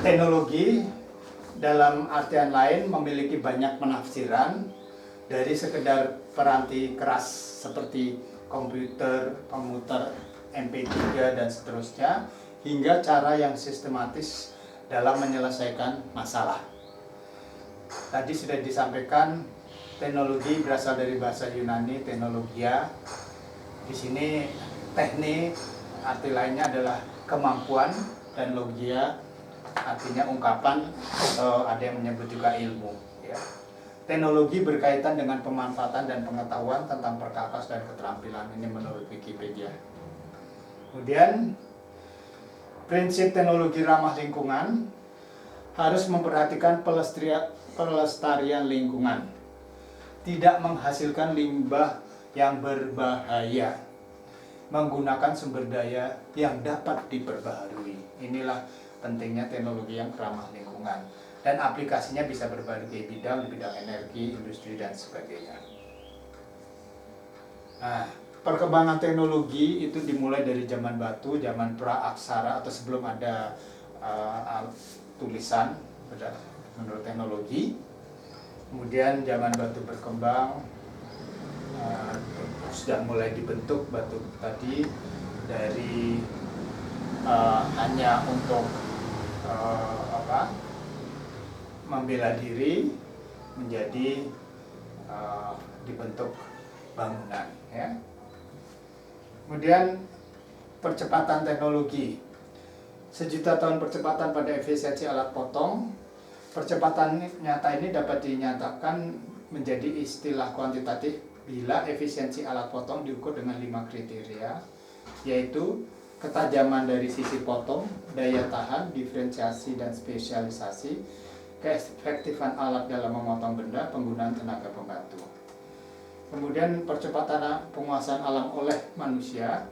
Teknologi dalam artian lain memiliki banyak penafsiran, dari sekedar peranti keras seperti komputer, pemutar MP3 dan seterusnya, hingga cara yang sistematis dalam menyelesaikan masalah. Tadi sudah disampaikan, teknologi berasal dari bahasa Yunani teknologia. Di sini teknik arti lainnya adalah kemampuan, dan logia artinya ungkapan, atau ada yang menyebut juga ilmu, ya. Teknologi berkaitan dengan pemanfaatan dan pengetahuan tentang perkakas dan keterampilan, ini menurut Wikipedia. Kemudian prinsip teknologi ramah lingkungan harus memperhatikan pelestarian lingkungan, tidak menghasilkan limbah yang berbahaya, menggunakan sumber daya yang dapat diperbaharui. Inilah pentingnya teknologi yang ramah lingkungan, dan aplikasinya bisa berbagai bidang, di bidang energi, industri, dan sebagainya. Nah, perkembangan teknologi itu dimulai dari zaman batu, zaman pra-aksara atau sebelum ada tulisan menurut teknologi. Kemudian zaman batu berkembang, sudah mulai dibentuk batu tadi dari hanya untuk membela diri menjadi dibentuk bangunan, ya. Kemudian percepatan teknologi, sejuta tahun percepatan pada efisiensi alat potong. Percepatan nyata ini dapat dinyatakan menjadi istilah kuantitatif bila efisiensi alat potong diukur dengan 5 kriteria, yaitu ketajaman dari sisi potong, daya tahan, diferensiasi dan spesialisasi, keefektifan alat dalam memotong benda, penggunaan tenaga pembantu. Kemudian percepatan penguasaan alam oleh manusia.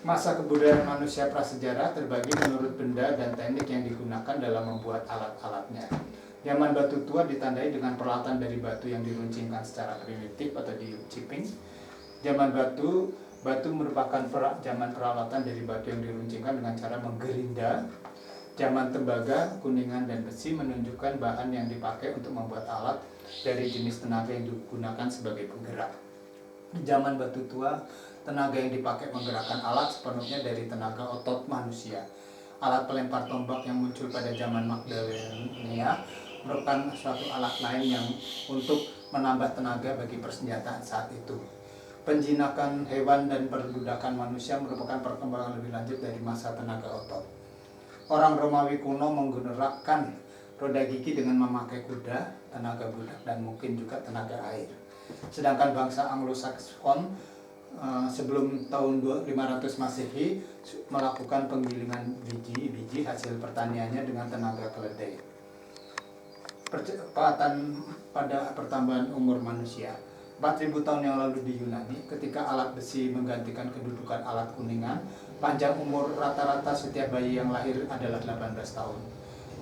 Masa kebudayaan manusia prasejarah terbagi menurut benda dan teknik yang digunakan dalam membuat alat-alatnya. Zaman batu tua ditandai dengan peralatan dari batu yang diruncingkan secara primitif atau di-chipping. Zaman batu merupakan zaman peralatan dari batu yang diruncingkan dengan cara menggerinda. Zaman tembaga, kuningan, dan besi menunjukkan bahan yang dipakai untuk membuat alat dari jenis tenaga yang digunakan sebagai penggerak. Zaman batu tua, tenaga yang dipakai menggerakkan alat sepenuhnya dari tenaga otot manusia. Alat pelempar tombak yang muncul pada zaman Magdalena merupakan suatu alat lain yang untuk menambah tenaga bagi persenjataan saat itu. Penjinakan hewan dan perbudakan manusia merupakan perkembangan lebih lanjut dari masa tenaga otot. Orang Romawi kuno menggunakan roda gigi dengan memakai kuda, tenaga budak, dan mungkin juga tenaga air. Sedangkan bangsa Anglo-Saxon sebelum tahun 500 Masehi melakukan penggilingan biji hasil pertaniannya dengan tenaga keledai. Percepatan pada pertambahan umur manusia. 4000 tahun yang lalu di Yunani, ketika alat besi menggantikan kedudukan alat kuningan, panjang umur rata-rata setiap bayi yang lahir adalah 18 tahun.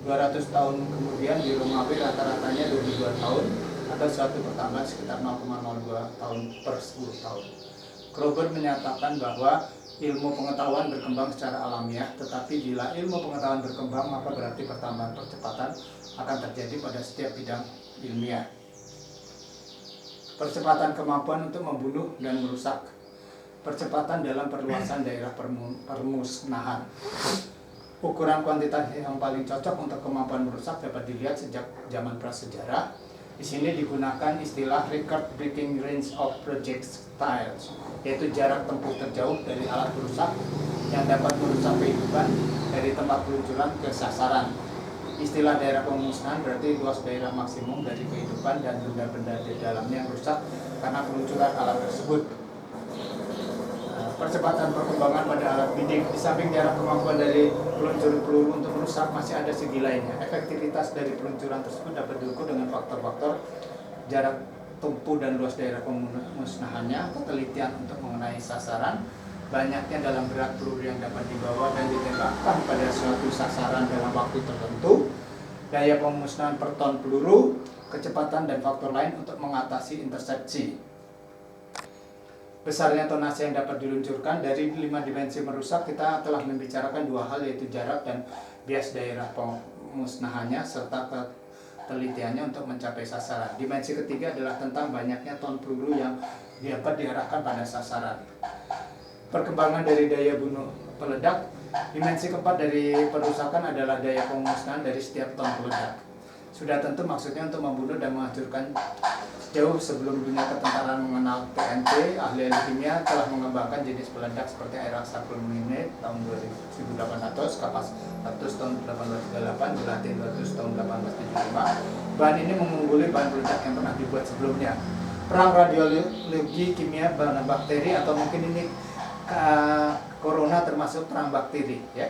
200 tahun kemudian di Romawi rata-ratanya 22 tahun, atau suatu pertambahan sekitar 0,02 tahun per 10 tahun. Kroeber menyatakan bahwa ilmu pengetahuan berkembang secara alamiah, tetapi bila ilmu pengetahuan berkembang, maka berarti pertambahan percepatan akan terjadi pada setiap bidang ilmiah. Percepatan kemampuan untuk membunuh dan merusak. Percepatan dalam perluasan daerah permusnahan. Ukuran kuantitas yang paling cocok untuk kemampuan merusak dapat dilihat sejak zaman prasejarah. Di sini digunakan istilah record breaking range of projectiles, yaitu jarak tempuh terjauh dari alat perusak yang dapat merusak kehidupan dari tempat peluncuran ke sasaran. Istilah daerah pemusnahan berarti luas daerah maksimum dari kehidupan dan benda-benda di dalamnya yang rusak karena peluncuran alat tersebut. Percepatan perkembangan pada alat bidik, di samping jarak kemampuan dari peluncur peluru untuk merusak, masih ada segi lainnya. Efektivitas dari peluncuran tersebut dapat diukur dengan faktor-faktor jarak tempuh dan luas daerah pemusnahannya, ketelitian untuk mengenai sasaran, banyaknya dalam berat peluru yang dapat dibawa dan ditembakkan pada suatu sasaran dalam waktu tertentu, daya pemusnahan per ton peluru, kecepatan dan faktor lain untuk mengatasi intersepsi. Besarnya tonase yang dapat diluncurkan. Dari 5 dimensi merusak, kita telah membicarakan 2 hal, yaitu jarak dan bias daerah pemusnahannya serta penelitiannya untuk mencapai sasaran. Dimensi ketiga adalah tentang banyaknya ton peluru yang dapat diarahkan pada sasaran. Perkembangan dari daya bunuh peledak. Dimensi keempat dari perusakan adalah daya pemusnahan dari setiap ton peledak. Sudah tentu maksudnya untuk membunuh dan menghancurkan. Jauh sebelum dunia ketentaraan mengenal TNT, ahli kimia telah mengembangkan jenis peledak seperti air aksapulminate tahun 1800, kapas 100 tahun 1838, gelatin 200 tahun 1875. Bahan ini mengungguli bahan peledak yang pernah dibuat sebelumnya. Perang radiologi kimia bahan bakteri, atau mungkin ini corona termasuk perang bakteri, ya.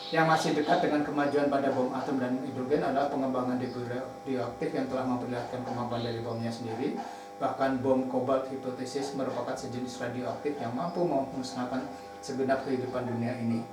Yang masih dekat dengan kemajuan pada bom atom dan hidrogen adalah pengembangan debu radioaktif yang telah memperlihatkan kemampuan dari bomnya sendiri. Bahkan bom kobalt hipotesis merupakan sejenis radioaktif yang mampu memusnahkan segenap kehidupan dunia ini.